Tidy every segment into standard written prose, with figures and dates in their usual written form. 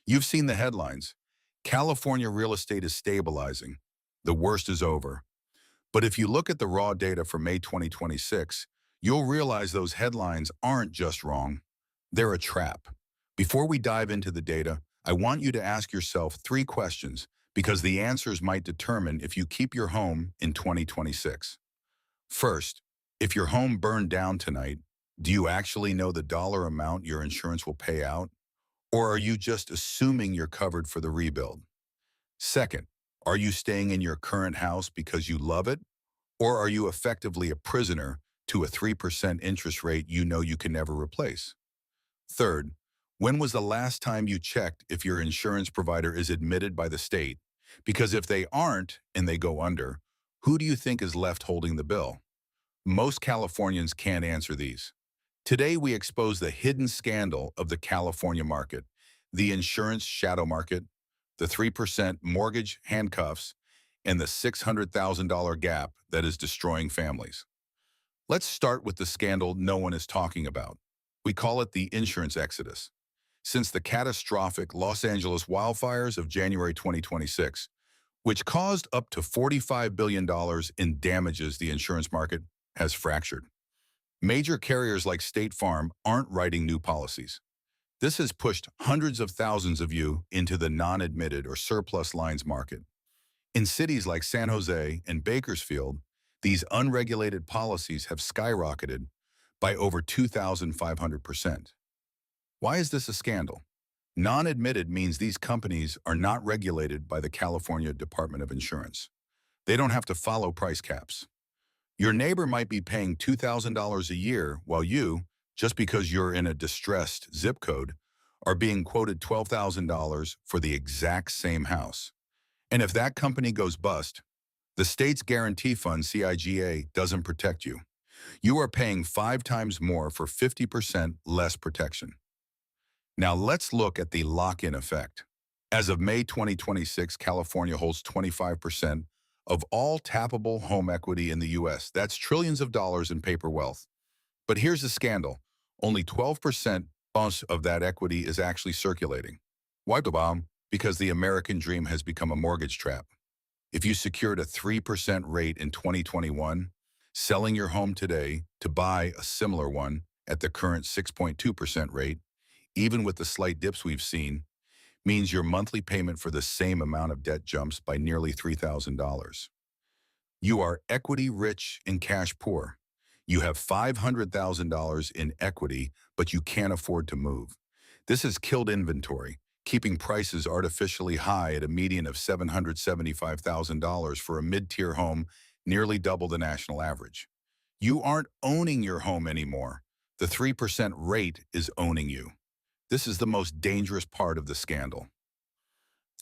You've seen the headlines. California real estate is stabilizing. The worst is over. But if you look at the raw data for May 2026, you'll realize those headlines aren't just wrong. They're a trap. Before we dive into the data, I want you to ask yourself three questions because the answers might determine if you keep your home in 2026. First, if your home burned down tonight, do you actually know the dollar amount your insurance will pay out? Or are you just assuming you're covered for the rebuild? Second, are you staying in your current house because you love it? Or are you effectively a prisoner to a 3% interest rate you know you can never replace? Third, when was the last time you checked if your insurance provider is admitted by the state? Because if they aren't and they go under, who do you think is left holding the bill? Most Californians can't answer these. Today, we expose the hidden scandal of the California market, the insurance shadow market, the 3% mortgage handcuffs, and the $600,000 gap that is destroying families. Let's start with the scandal no one is talking about. We call it the insurance exodus. Since the catastrophic Los Angeles wildfires of January 2026, which caused up to $45 billion in damages, the insurance market has fractured. Major carriers like State Farm aren't writing new policies. This has pushed hundreds of thousands of you into the non-admitted or surplus lines market. In cities like San Jose and Bakersfield, these unregulated policies have skyrocketed by over 2,500%. Why is this a scandal? Non-admitted means these companies are not regulated by the California Department of Insurance. They don't have to follow price caps. Your neighbor might be paying $2,000 a year while you, just because you're in a distressed zip code, are being quoted $12,000 for the exact same house. And if that company goes bust, the state's guarantee fund, CIGA, doesn't protect you. You are paying 5 times more for 50% less protection. Now let's look at the lock-in effect. As of May 2026, California holds 25% of all tappable home equity in the U.S. That's trillions of dollars in paper wealth. But here's the scandal. Only 12% of that equity is actually circulating. Why the bomb? Because the American dream has become a mortgage trap. If you secured a 3% rate in 2021, selling your home today to buy a similar one at the current 6.2% rate, even with the slight dips we've seen, means your monthly payment for the same amount of debt jumps by nearly $3,000. You are equity rich and cash poor. You have $500,000 in equity, but you can't afford to move. This has killed inventory, keeping prices artificially high at a median of $775,000 for a mid-tier home, nearly double the national average. You aren't owning your home anymore. The 3% rate is owning you. This is the most dangerous part of the scandal.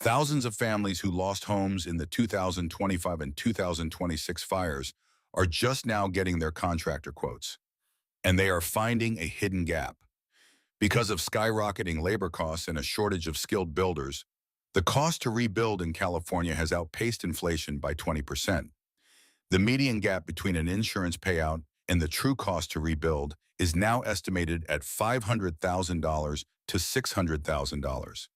Thousands of families who lost homes in the 2025 and 2026 fires are just now getting their contractor quotes, and they are finding a hidden gap. Because of skyrocketing labor costs and a shortage of skilled builders, the cost to rebuild in California has outpaced inflation by 20%. The median gap between an insurance payout and the true cost to rebuild is now estimated at $500,000 to $600,000.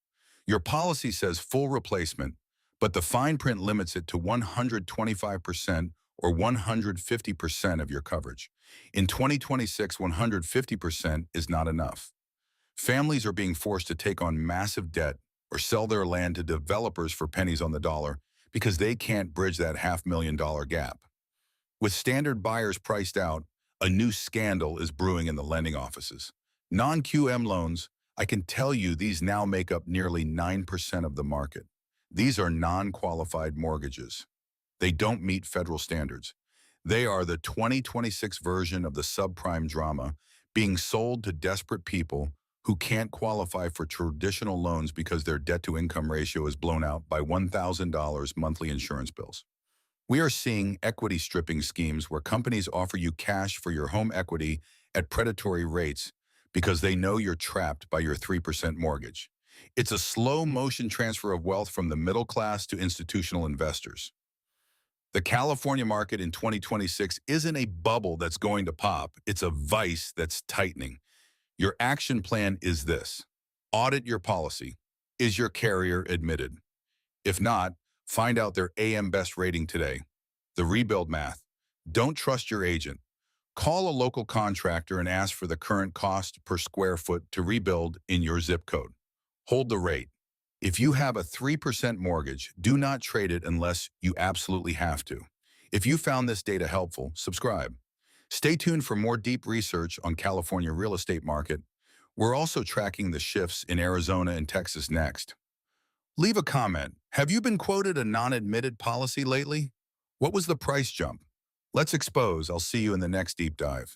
Your policy says full replacement, but the fine print limits it to 125% or 150% of your coverage. In 2026, 150% is not enough. Families are being forced to take on massive debt or sell their land to developers for pennies on the dollar because they can't bridge that $500,000 gap. With standard buyers priced out, a new scandal is brewing in the lending offices. Non-QM loans, I can tell you these now make up nearly 9% of the market. These are non-qualified mortgages. They don't meet federal standards. They are the 2026 version of the subprime drama being sold to desperate people who can't qualify for traditional loans because their debt-to-income ratio is blown out by $1,000 monthly insurance bills. We are seeing equity stripping schemes where companies offer you cash for your home equity at predatory rates because they know you're trapped by your 3% mortgage. It's a slow motion transfer of wealth from the middle class to institutional investors. The California market in 2026 isn't a bubble that's going to pop. It's a vice that's tightening. Your action plan is this. Audit your policy. Is your carrier admitted? If not, find out their AM Best rating today. The rebuild math. Don't trust your agent. Call a local contractor and ask for the current cost per square foot to rebuild in your zip code. Hold the rate. If you have a 3% mortgage, do not trade it unless you absolutely have to. If you found this data helpful, subscribe. Stay tuned for more deep research on California real estate market. We're also tracking the shifts in Arizona and Texas next. Leave a comment. Have you been quoted a non-admitted policy lately? What was the price jump? Let's expose. I'll see you in the next deep dive.